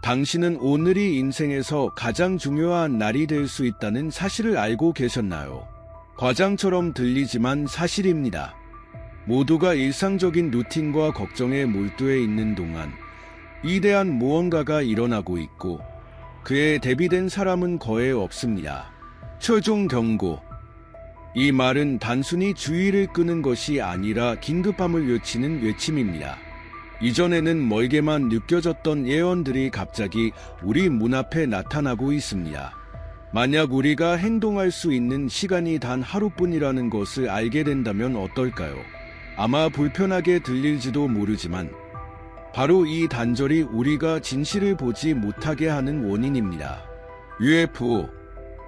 당신은 오늘이 인생에서 가장 중요한 날이 될 수 있다는 사실을 알고 계셨나요? 과장처럼 들리지만 사실입니다. 모두가 일상적인 루틴과 걱정에 몰두해 있는 동안 위대한 무언가가 일어나고 있고 그에 대비된 사람은 거의 없습니다. 최종 경고. 이 말은 단순히 주의를 끄는 것이 아니라 긴급함을 외치는 외침입니다. 이전에는 멀게만 느껴졌던 예언들이 갑자기 우리 문 앞에 나타나고 있습니다. 만약 우리가 행동할 수 있는 시간이 단 하루뿐이라는 것을 알게 된다면 어떨까요? 아마 불편하게 들릴지도 모르지만 바로 이 단절이 우리가 진실을 보지 못하게 하는 원인입니다. UFO,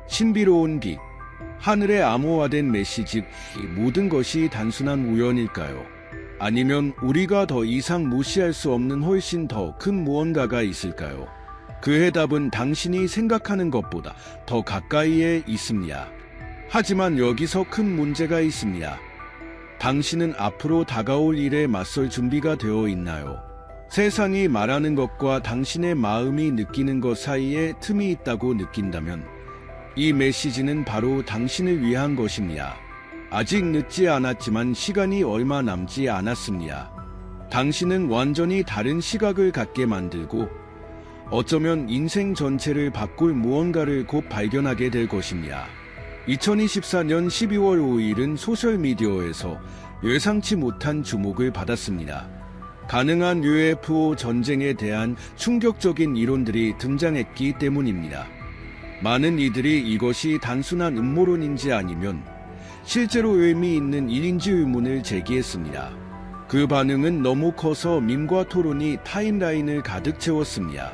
신비로운 빛, 하늘에 암호화된 메시지, 이 모든 것이 단순한 우연일까요? 아니면 우리가 더 이상 무시할 수 없는 훨씬 더 큰 무언가가 있을까요? 그 해답은 당신이 생각하는 것보다 더 가까이에 있습니다. 하지만 여기서 큰 문제가 있습니다. 당신은 앞으로 다가올 일에 맞설 준비가 되어 있나요? 세상이 말하는 것과 당신의 마음이 느끼는 것 사이에 틈이 있다고 느낀다면 이 메시지는 바로 당신을 위한 것입니다. 아직 늦지 않았지만 시간이 얼마 남지 않았습니다. 당신은 완전히 다른 시각을 갖게 만들고 어쩌면 인생 전체를 바꿀 무언가를 곧 발견하게 될 것입니다. 2024년 12월 5일은 소셜미디어에서 예상치 못한 주목을 받았습니다. 가능한 UFO 전쟁에 대한 충격적인 이론들이 등장했기 때문입니다. 많은 이들이 이것이 단순한 음모론인지 아니면 실제로 의미 있는 일인지 의문을 제기했습니다. 그 반응은 너무 커서 밈과 토론이 타임라인을 가득 채웠습니다.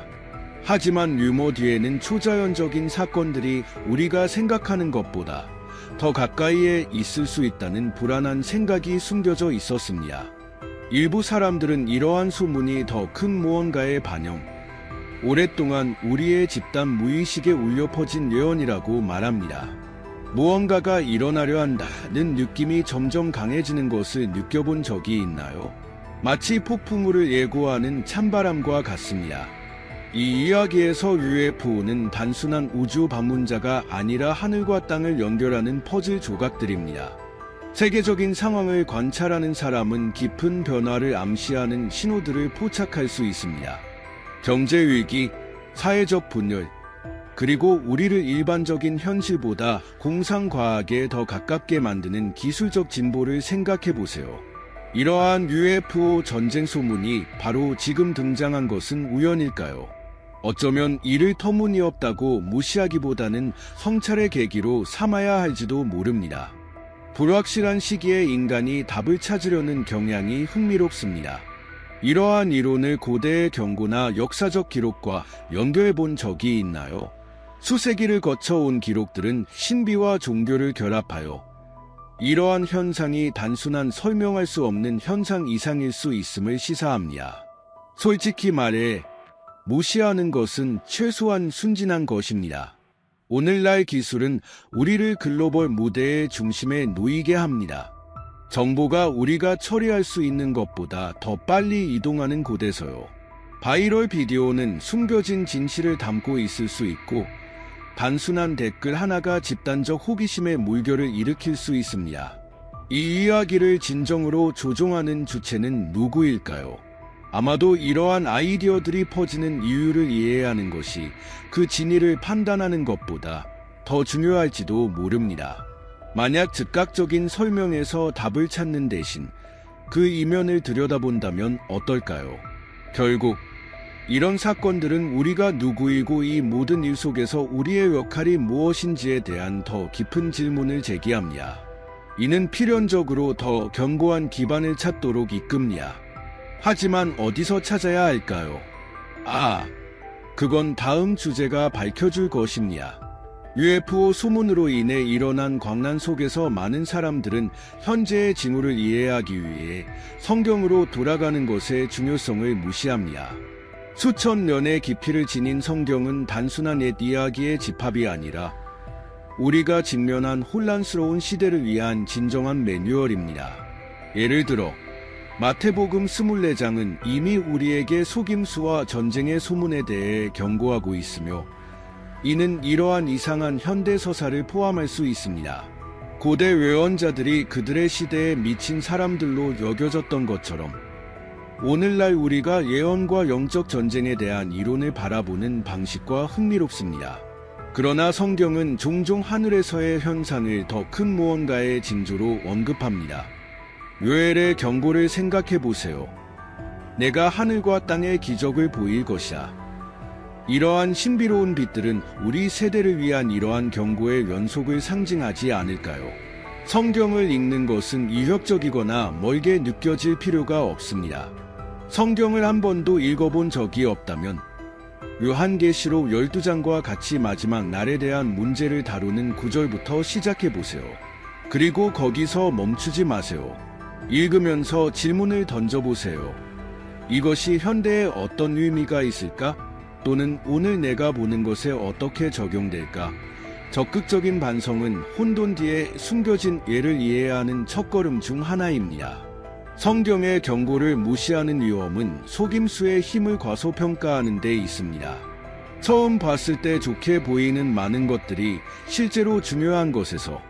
하지만 유머 뒤에는 초자연적인 사건들이 우리가 생각하는 것보다 더 가까이에 있을 수 있다는 불안한 생각이 숨겨져 있었습니다. 일부 사람들은 이러한 소문이 더 큰 무언가의 반영, 오랫동안 우리의 집단 무의식에 울려 퍼진 예언이라고 말합니다. 무언가가 일어나려 한다는 느낌이 점점 강해지는 것을 느껴본 적이 있나요? 마치 폭풍우를 예고하는 찬바람과 같습니다. 이 이야기에서 UFO는 단순한 우주 방문자가 아니라 하늘과 땅을 연결하는 퍼즐 조각들입니다. 세계적인 상황을 관찰하는 사람은 깊은 변화를 암시하는 신호들을 포착할 수 있습니다. 경제 위기, 사회적 분열, 그리고 우리를 일반적인 현실보다 공상과학에 더 가깝게 만드는 기술적 진보를 생각해 보세요. 이러한 UFO 전쟁 소문이 바로 지금 등장한 것은 우연일까요? 어쩌면 이를 터무니없다고 무시하기보다는 성찰의 계기로 삼아야 할지도 모릅니다. 불확실한 시기에 인간이 답을 찾으려는 경향이 흥미롭습니다. 이러한 이론을 고대의 경고나 역사적 기록과 연결해 본 적이 있나요? 수세기를 거쳐온 기록들은 신비와 종교를 결합하여 이러한 현상이 단순한 설명할 수 없는 현상 이상일 수 있음을 시사합니다. 솔직히 말해 무시하는 것은 최소한 순진한 것입니다. 오늘날 기술은 우리를 글로벌 무대의 중심에 놓이게 합니다. 정보가 우리가 처리할 수 있는 것보다 더 빨리 이동하는 곳에서요. 바이럴 비디오는 숨겨진 진실을 담고 있을 수 있고 단순한 댓글 하나가 집단적 호기심의 물결을 일으킬 수 있습니다. 이 이야기를 진정으로 조종하는 주체는 누구일까요? 아마도 이러한 아이디어들이 퍼지는 이유를 이해하는 것이 그 진위를 판단하는 것보다 더 중요할지도 모릅니다. 만약 즉각적인 설명에서 답을 찾는 대신 그 이면을 들여다본다면 어떨까요? 결국 이런 사건들은 우리가 누구이고 이 모든 일 속에서 우리의 역할이 무엇인지에 대한 더 깊은 질문을 제기합니다. 이는 필연적으로 더 견고한 기반을 찾도록 이끕니다. 하지만 어디서 찾아야 할까요? 그건 다음 주제가 밝혀줄 것입니다. UFO 소문으로 인해 일어난 광란 속에서 많은 사람들은 현재의 징후를 이해하기 위해 성경으로 돌아가는 것의 중요성을 무시합니다. 수천 년의 깊이를 지닌 성경은 단순한 옛 이야기의 집합이 아니라 우리가 직면한 혼란스러운 시대를 위한 진정한 매뉴얼입니다. 예를 들어 마태복음 24장은 이미 우리에게 속임수와 전쟁의 소문에 대해 경고하고 있으며 이는 이러한 이상한 현대서사를 포함할 수 있습니다. 고대 외원자들이 그들의 시대에 미친 사람들로 여겨졌던 것처럼 오늘날 우리가 예언과 영적 전쟁에 대한 이론을 바라보는 방식과 흥미롭습니다. 그러나 성경은 종종 하늘에서의 현상을 더 큰 무언가의 징조로 언급합니다. 요엘의 경고를 생각해 보세요. 내가 하늘과 땅의 기적을 보일 것이야. 이러한 신비로운 빛들은 우리 세대를 위한 이러한 경고의 연속을 상징하지 않을까요? 성경을 읽는 것은 이력적이거나 멀게 느껴질 필요가 없습니다. 성경을 한 번도 읽어본 적이 없다면 요한계시록 12장과 같이 마지막 날에 대한 문제를 다루는 구절부터 시작해 보세요. 그리고 거기서 멈추지 마세요. 읽으면서 질문을 던져보세요. 이것이 현대에 어떤 의미가 있을까? 또는 오늘 내가 보는 것에 어떻게 적용될까? 적극적인 반성은 혼돈 뒤에 숨겨진 예를 이해해야 하는 첫걸음 중 하나입니다. 성경의 경고를 무시하는 위험은 속임수의 힘을 과소평가하는 데 있습니다. 처음 봤을 때 좋게 보이는 많은 것들이 실제로 중요한 것에서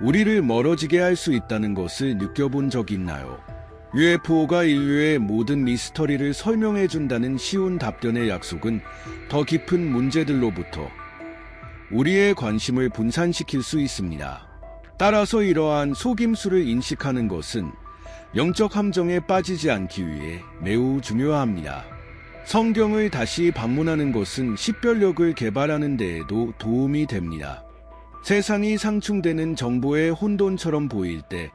우리를 멀어지게 할 수 있다는 것을 느껴본 적 있나요? UFO가 인류의 모든 미스터리를 설명해준다는 쉬운 답변의 약속은 더 깊은 문제들로부터 우리의 관심을 분산시킬 수 있습니다. 따라서 이러한 속임수를 인식하는 것은 영적 함정에 빠지지 않기 위해 매우 중요합니다. 성경을 다시 방문하는 것은 식별력을 개발하는 데에도 도움이 됩니다. 세상이 상충되는 정보의 혼돈처럼 보일 때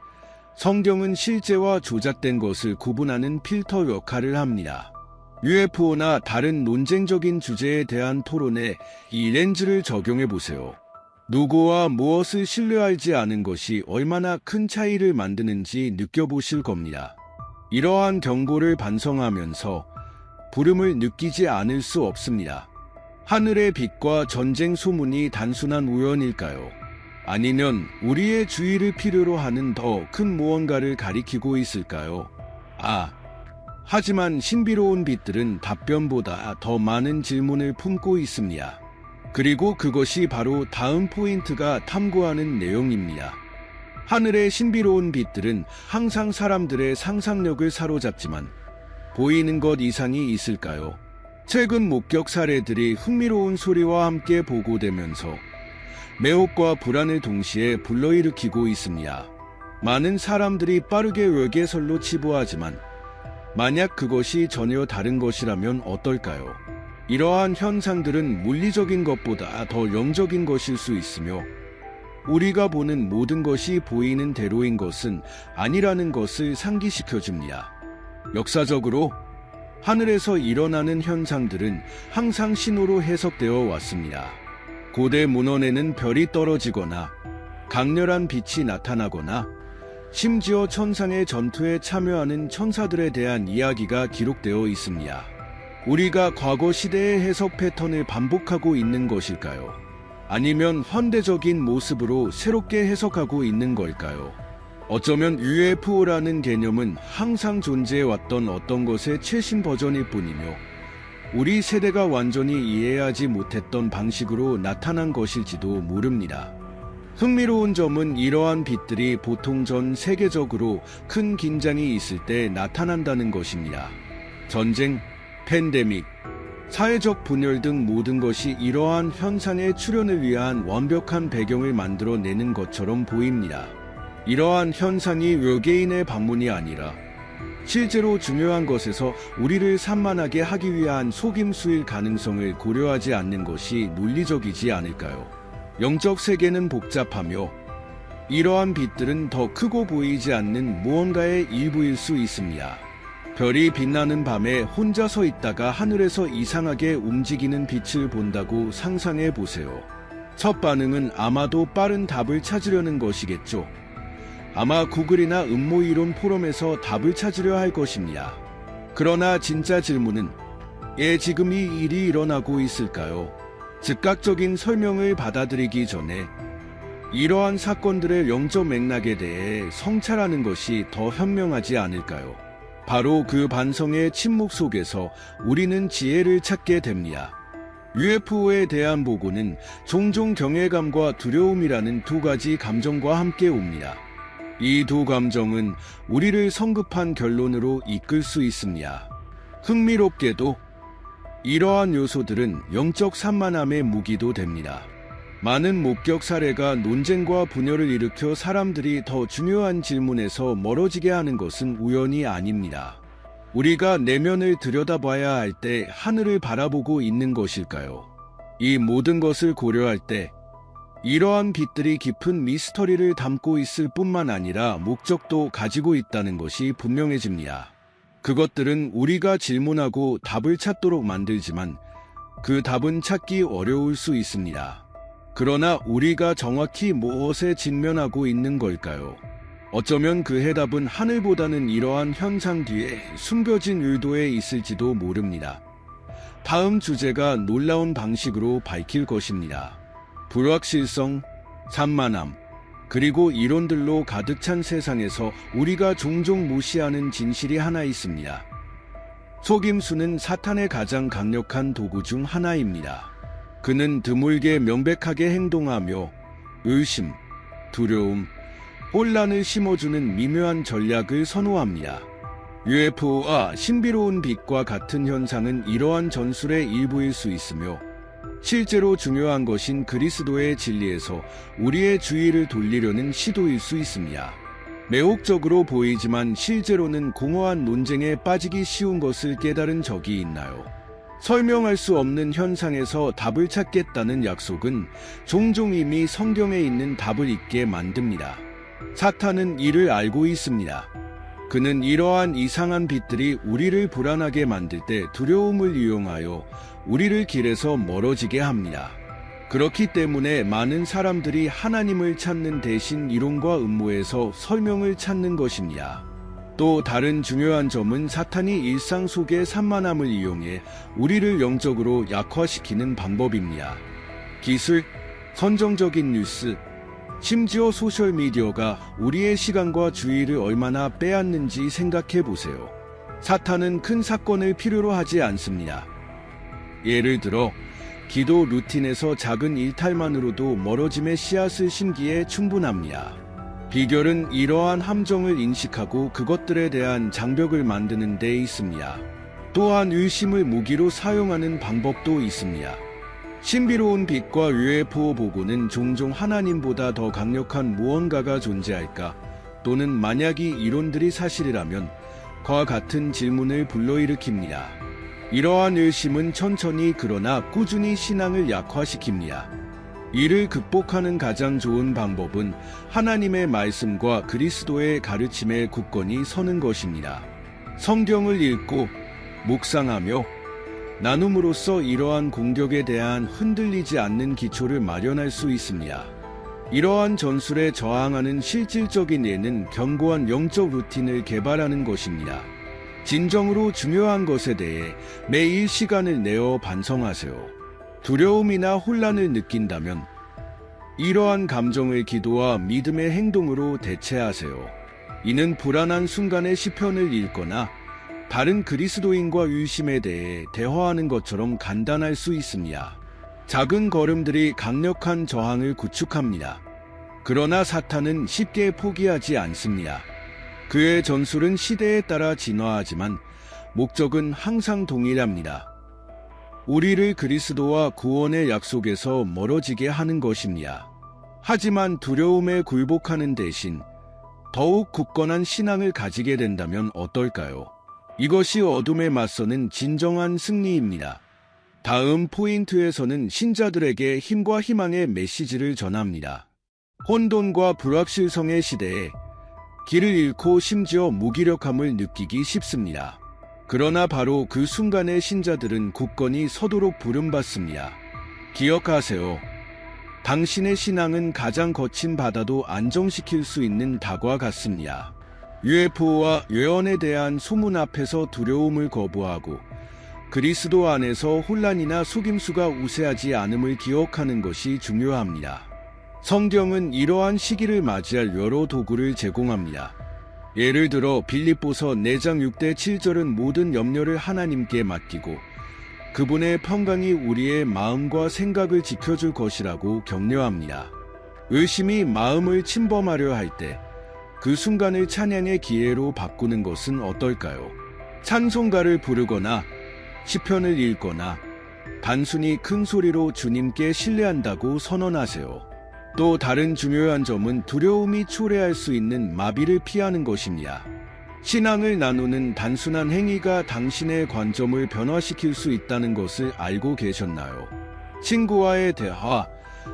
성경은 실제와 조작된 것을 구분하는 필터 역할을 합니다. UFO나 다른 논쟁적인 주제에 대한 토론에 이 렌즈를 적용해 보세요. 누구와 무엇을 신뢰하지 않은 것이 얼마나 큰 차이를 만드는지 느껴보실 겁니다. 이러한 경고를 반성하면서 부름을 느끼지 않을 수 없습니다. 하늘의 빛과 전쟁 소문이 단순한 우연일까요? 아니면 우리의 주의를 필요로 하는 더 큰 무언가를 가리키고 있을까요? 하지만 신비로운 빛들은 답변보다 더 많은 질문을 품고 있습니다. 그리고 그것이 바로 다음 포인트가 탐구하는 내용입니다. 하늘의 신비로운 빛들은 항상 사람들의 상상력을 사로잡지만 보이는 것 이상이 있을까요? 최근 목격 사례들이 흥미로운 소리와 함께 보고되면서 매혹과 불안을 동시에 불러일으키고 있습니다. 많은 사람들이 빠르게 외계설로 치부하지만 만약 그것이 전혀 다른 것이라면 어떨까요? 이러한 현상들은 물리적인 것보다 더 영적인 것일 수 있으며 우리가 보는 모든 것이 보이는 대로인 것은 아니라는 것을 상기시켜줍니다. 역사적으로 하늘에서 일어나는 현상들은 항상 신호로 해석되어 왔습니다. 고대 문헌에는 별이 떨어지거나 강렬한 빛이 나타나거나 심지어 천상의 전투에 참여하는 천사들에 대한 이야기가 기록되어 있습니다. 우리가 과거 시대의 해석 패턴을 반복하고 있는 것일까요? 아니면 현대적인 모습으로 새롭게 해석하고 있는 걸까요? 어쩌면 UFO라는 개념은 항상 존재해왔던 어떤 것의 최신 버전일 뿐이며 우리 세대가 완전히 이해하지 못했던 방식으로 나타난 것일지도 모릅니다. 흥미로운 점은 이러한 빛들이 보통 전 세계적으로 큰 긴장이 있을 때 나타난다는 것입니다. 전쟁, 팬데믹, 사회적 분열 등 모든 것이 이러한 현상의 출현을 위한 완벽한 배경을 만들어내는 것처럼 보입니다. 이러한 현상이 외계인의 방문이 아니라 실제로 중요한 것에서 우리를 산만하게 하기 위한 속임수일 가능성을 고려하지 않는 것이 논리적이지 않을까요? 영적 세계는 복잡하며 이러한 빛들은 더 크고 보이지 않는 무언가의 일부일 수 있습니다. 별이 빛나는 밤에 혼자 서 있다가 하늘에서 이상하게 움직이는 빛을 본다고 상상해 보세요. 첫 반응은 아마도 빠른 답을 찾으려는 것이겠죠. 아마 구글이나 음모이론 포럼에서 답을 찾으려 할 것입니다. 그러나 진짜 질문은 지금 이 일이 일어나고 있을까요? 즉각적인 설명을 받아들이기 전에 이러한 사건들의 영적 맥락에 대해 성찰하는 것이 더 현명하지 않을까요? 바로 그 반성의 침묵 속에서 우리는 지혜를 찾게 됩니다. UFO에 대한 보고는 종종 경외감과 두려움이라는 두 가지 감정과 함께 옵니다. 이 두 감정은 우리를 성급한 결론으로 이끌 수 있습니다. 흥미롭게도 이러한 요소들은 영적 산만함의 무기도 됩니다. 많은 목격 사례가 논쟁과 분열을 일으켜 사람들이 더 중요한 질문에서 멀어지게 하는 것은 우연이 아닙니다. 우리가 내면을 들여다봐야 할 때 하늘을 바라보고 있는 것일까요? 이 모든 것을 고려할 때 이러한 빛들이 깊은 미스터리를 담고 있을 뿐만 아니라 목적도 가지고 있다는 것이 분명해집니다. 그것들은 우리가 질문하고 답을 찾도록 만들지만 그 답은 찾기 어려울 수 있습니다. 그러나 우리가 정확히 무엇에 직면하고 있는 걸까요? 어쩌면 그 해답은 하늘보다는 이러한 현상 뒤에 숨겨진 의도에 있을지도 모릅니다. 다음 주제가 놀라운 방식으로 밝힐 것입니다. 불확실성, 산만함, 그리고 이론들로 가득 찬 세상에서 우리가 종종 무시하는 진실이 하나 있습니다. 속임수는 사탄의 가장 강력한 도구 중 하나입니다. 그는 드물게 명백하게 행동하며 의심, 두려움, 혼란을 심어주는 미묘한 전략을 선호합니다. UFO와 신비로운 빛과 같은 현상은 이러한 전술의 일부일 수 있으며 실제로 중요한 것인 그리스도의 진리에서 우리의 주의를 돌리려는 시도일 수 있습니다. 매혹적으로 보이지만 실제로는 공허한 논쟁에 빠지기 쉬운 것을 깨달은 적이 있나요? 설명할 수 없는 현상에서 답을 찾겠다는 약속은 종종 이미 성경에 있는 답을 잊게 만듭니다. 사탄은 이를 알고 있습니다. 그는 이러한 이상한 빛들이 우리를 불안하게 만들 때 두려움을 이용하여 우리를 길에서 멀어지게 합니다. 그렇기 때문에 많은 사람들이 하나님을 찾는 대신 이론과 음모에서 설명을 찾는 것입니다. 또 다른 중요한 점은 사탄이 일상 속의 산만함을 이용해 우리를 영적으로 약화시키는 방법입니다. 기술, 선정적인 뉴스, 심지어 소셜미디어가 우리의 시간과 주의를 얼마나 빼앗는지 생각해 보세요. 사탄은 큰 사건을 필요로 하지 않습니다. 예를 들어 기도 루틴에서 작은 일탈만으로도 멀어짐의 씨앗을 심기에 충분합니다. 비결은 이러한 함정을 인식하고 그것들에 대한 장벽을 만드는 데 있습니다. 또한 의심을 무기로 사용하는 방법도 있습니다. 신비로운 빛과 UFO 보고는 종종 하나님보다 더 강력한 무언가가 존재할까? 또는 만약 이 이론들이 사실이라면 과 같은 질문을 불러일으킵니다. 이러한 의심은 천천히 그러나 꾸준히 신앙을 약화시킵니다. 이를 극복하는 가장 좋은 방법은 하나님의 말씀과 그리스도의 가르침에 굳건히 서는 것입니다. 성경을 읽고 묵상하며 나눔으로써 이러한 공격에 대한 흔들리지 않는 기초를 마련할 수 있습니다. 이러한 전술에 저항하는 실질적인 예는 견고한 영적 루틴을 개발하는 것입니다. 진정으로 중요한 것에 대해 매일 시간을 내어 반성하세요. 두려움이나 혼란을 느낀다면 이러한 감정을 기도와 믿음의 행동으로 대체하세요. 이는 불안한 순간에 시편을 읽거나 다른 그리스도인과 의심에 대해 대화하는 것처럼 간단할 수 있습니다. 작은 걸음들이 강력한 저항을 구축합니다. 그러나 사탄은 쉽게 포기하지 않습니다. 그의 전술은 시대에 따라 진화하지만 목적은 항상 동일합니다. 우리를 그리스도와 구원의 약속에서 멀어지게 하는 것입니다. 하지만 두려움에 굴복하는 대신 더욱 굳건한 신앙을 가지게 된다면 어떨까요? 이것이 어둠에 맞서는 진정한 승리입니다. 다음 포인트에서는 신자들에게 힘과 희망의 메시지를 전합니다. 혼돈과 불확실성의 시대에 길을 잃고 심지어 무기력함을 느끼기 쉽습니다. 그러나 바로 그 순간에 신자들은 굳건히 서도록 부름받습니다. 기억하세요. 당신의 신앙은 가장 거친 바다도 안정시킬 수 있는 닭과 같습니다. UFO와 예언에 대한 소문 앞에서 두려움을 거부하고 그리스도 안에서 혼란이나 속임수가 우세하지 않음을 기억하는 것이 중요합니다. 성경은 이러한 시기를 맞이할 여러 도구를 제공합니다. 예를 들어 빌립보서 4장 6대 7절은 모든 염려를 하나님께 맡기고 그분의 평강이 우리의 마음과 생각을 지켜줄 것이라고 격려합니다. 의심이 마음을 침범하려 할 때 그 순간을 찬양의 기회로 바꾸는 것은 어떨까요? 찬송가를 부르거나 시편을 읽거나 단순히 큰 소리로 주님께 신뢰한다고 선언하세요. 또 다른 중요한 점은 두려움이 초래할 수 있는 마비를 피하는 것입니다. 신앙을 나누는 단순한 행위가 당신의 관점을 변화시킬 수 있다는 것을 알고 계셨나요? 친구와의 대화,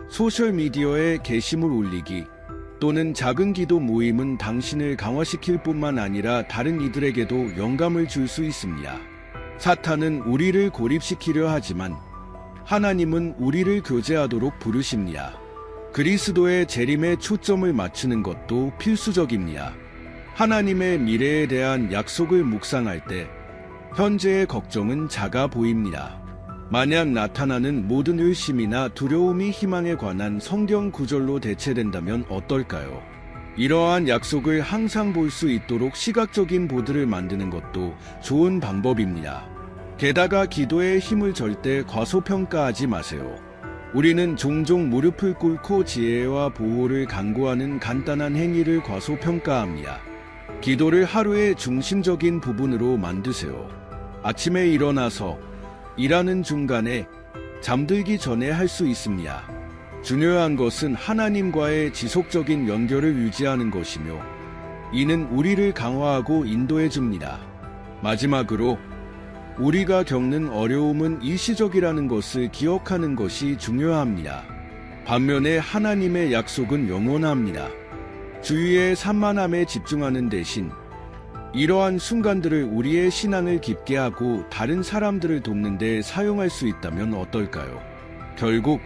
소셜미디어에 게시물 올리기, 또는 작은 기도 모임은 당신을 강화시킬 뿐만 아니라 다른 이들에게도 영감을 줄 수 있습니다. 사탄은 우리를 고립시키려 하지만 하나님은 우리를 교제하도록 부르십니다. 그리스도의 재림에 초점을 맞추는 것도 필수적입니다. 하나님의 미래에 대한 약속을 묵상할 때 현재의 걱정은 작아 보입니다. 만약 나타나는 모든 의심이나 두려움이 희망에 관한 성경 구절로 대체된다면 어떨까요? 이러한 약속을 항상 볼 수 있도록 시각적인 보드를 만드는 것도 좋은 방법입니다. 게다가 기도의 힘을 절대 과소평가하지 마세요. 우리는 종종 무릎을 꿇고 지혜와 보호를 간구하는 간단한 행위를 과소평가합니다. 기도를 하루의 중심적인 부분으로 만드세요. 아침에 일어나서 일하는 중간에 잠들기 전에 할 수 있습니다. 중요한 것은 하나님과의 지속적인 연결을 유지하는 것이며 이는 우리를 강화하고 인도해 줍니다. 마지막으로 우리가 겪는 어려움은 일시적이라는 것을 기억하는 것이 중요합니다. 반면에 하나님의 약속은 영원합니다. 주위의 산만함에 집중하는 대신 이러한 순간들을 우리의 신앙을 깊게 하고 다른 사람들을 돕는 데 사용할 수 있다면 어떨까요? 결국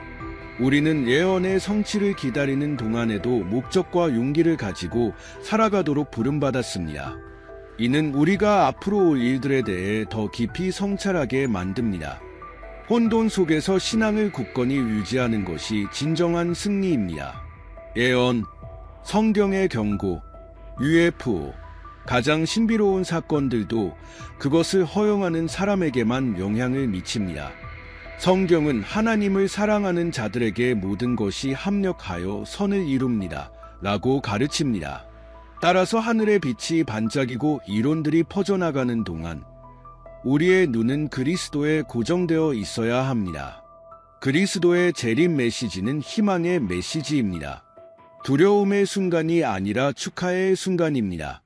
우리는 예언의 성취를 기다리는 동안에도 목적과 용기를 가지고 살아가도록 부름받았습니다. 이는 우리가 앞으로 올 일들에 대해 더 깊이 성찰하게 만듭니다. 혼돈 속에서 신앙을 굳건히 유지하는 것이 진정한 승리입니다. 예언, 성경의 경고, UFO, 가장 신비로운 사건들도 그것을 허용하는 사람에게만 영향을 미칩니다. 성경은 하나님을 사랑하는 자들에게 모든 것이 합력하여 선을 이룹니다. 라고 가르칩니다. 따라서 하늘의 빛이 반짝이고 이론들이 퍼져나가는 동안 우리의 눈은 그리스도에 고정되어 있어야 합니다. 그리스도의 재림 메시지는 희망의 메시지입니다. 두려움의 순간이 아니라 축하의 순간입니다.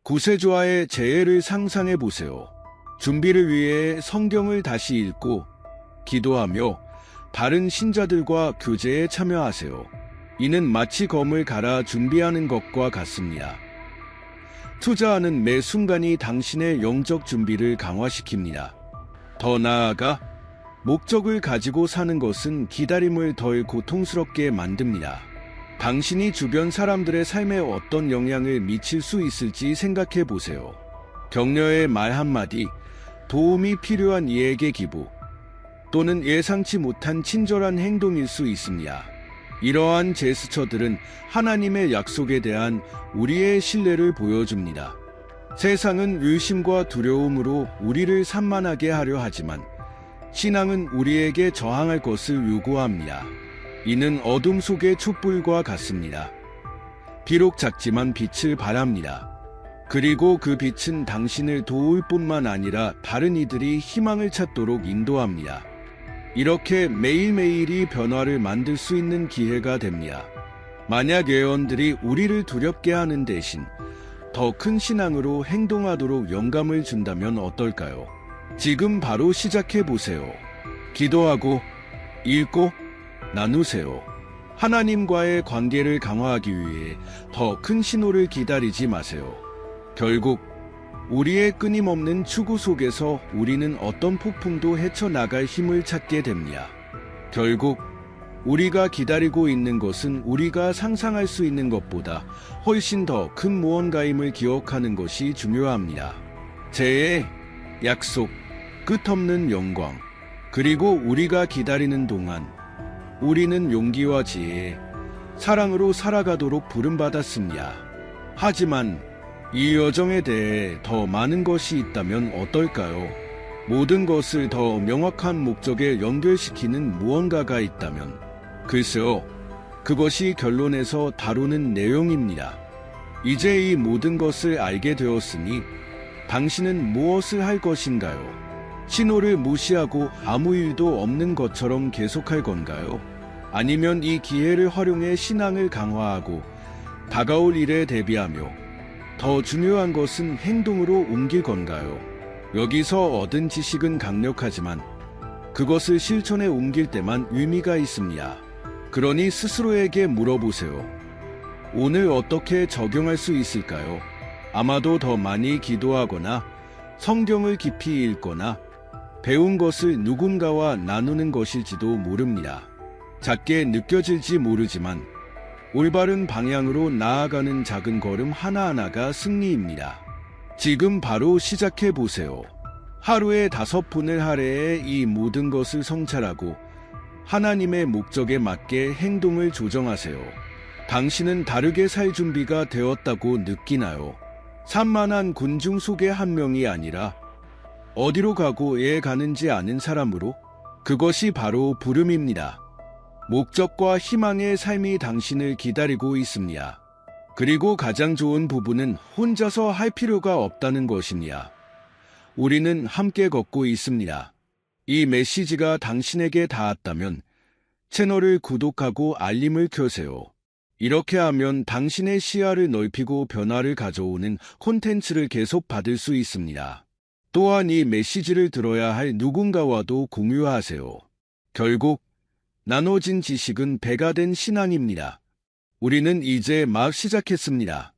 구세주와의 재해를 상상해 보세요. 준비를 위해 성경을 다시 읽고 기도하며 다른 신자들과 교제에 참여하세요. 이는 마치 검을 갈아 준비하는 것과 같습니다. 투자하는 매 순간이 당신의 영적 준비를 강화시킵니다. 더 나아가 목적을 가지고 사는 것은 기다림을 덜 고통스럽게 만듭니다. 당신이 주변 사람들의 삶에 어떤 영향을 미칠 수 있을지 생각해 보세요. 격려의 말 한마디, 도움이 필요한 이에게 기부, 또는 예상치 못한 친절한 행동일 수 있습니다. 이러한 제스처들은 하나님의 약속에 대한 우리의 신뢰를 보여줍니다. 세상은 의심과 두려움으로 우리를 산만하게 하려 하지만 신앙은 우리에게 저항할 것을 요구합니다. 이는 어둠 속의 촛불과 같습니다. 비록 작지만 빛을 발합니다. 그리고 그 빛은 당신을 도울 뿐만 아니라 다른 이들이 희망을 찾도록 인도합니다. 이렇게 매일매일이 변화를 만들 수 있는 기회가 됩니다. 만약 예언들이 우리를 두렵게 하는 대신 더 큰 신앙으로 행동하도록 영감을 준다면 어떨까요? 지금 바로 시작해 보세요. 기도하고, 읽고, 나누세요. 하나님과의 관계를 강화하기 위해 더 큰 신호를 기다리지 마세요. 결국 우리의 끊임없는 추구 속에서 우리는 어떤 폭풍도 헤쳐나갈 힘을 찾게 됩니다. 결국 우리가 기다리고 있는 것은 우리가 상상할 수 있는 것보다 훨씬 더 큰 무언가임을 기억하는 것이 중요합니다. 재해, 약속, 끝없는 영광, 그리고 우리가 기다리는 동안 우리는 용기와 지혜, 사랑으로 살아가도록 부름받았습니다. 하지만 이 여정에 대해 더 많은 것이 있다면 어떨까요? 모든 것을 더 명확한 목적에 연결시키는 무언가가 있다면, 글쎄요, 그것이 결론에서 다루는 내용입니다. 이제 이 모든 것을 알게 되었으니 당신은 무엇을 할 것인가요? 신호를 무시하고 아무 일도 없는 것처럼 계속할 건가요? 아니면 이 기회를 활용해 신앙을 강화하고 다가올 일에 대비하며 더 중요한 것은 행동으로 옮길 건가요? 여기서 얻은 지식은 강력하지만 그것을 실천에 옮길 때만 의미가 있습니다. 그러니 스스로에게 물어보세요. 오늘 어떻게 적용할 수 있을까요? 아마도 더 많이 기도하거나 성경을 깊이 읽거나 배운 것을 누군가와 나누는 것일지도 모릅니다. 작게 느껴질지 모르지만 올바른 방향으로 나아가는 작은 걸음 하나하나가 승리입니다. 지금 바로 시작해 보세요. 하루에 5분을 할애해 이 모든 것을 성찰하고 하나님의 목적에 맞게 행동을 조정하세요. 당신은 다르게 살 준비가 되었다고 느끼나요? 산만한 군중 속의 한 명이 아니라 어디로 가고 왜 가는지 아는 사람으로? 그것이 바로 부름입니다. 목적과 희망의 삶이 당신을 기다리고 있습니다. 그리고 가장 좋은 부분은 혼자서 할 필요가 없다는 것입니다. 우리는 함께 걷고 있습니다. 이 메시지가 당신에게 닿았다면 채널을 구독하고 알림을 켜세요. 이렇게 하면 당신의 시야를 넓히고 변화를 가져오는 콘텐츠를 계속 받을 수 있습니다. 또한 이 메시지를 들어야 할 누군가와도 공유하세요. 결국 나눠진 지식은 배가 된 신앙입니다. 우리는 이제 막 시작했습니다.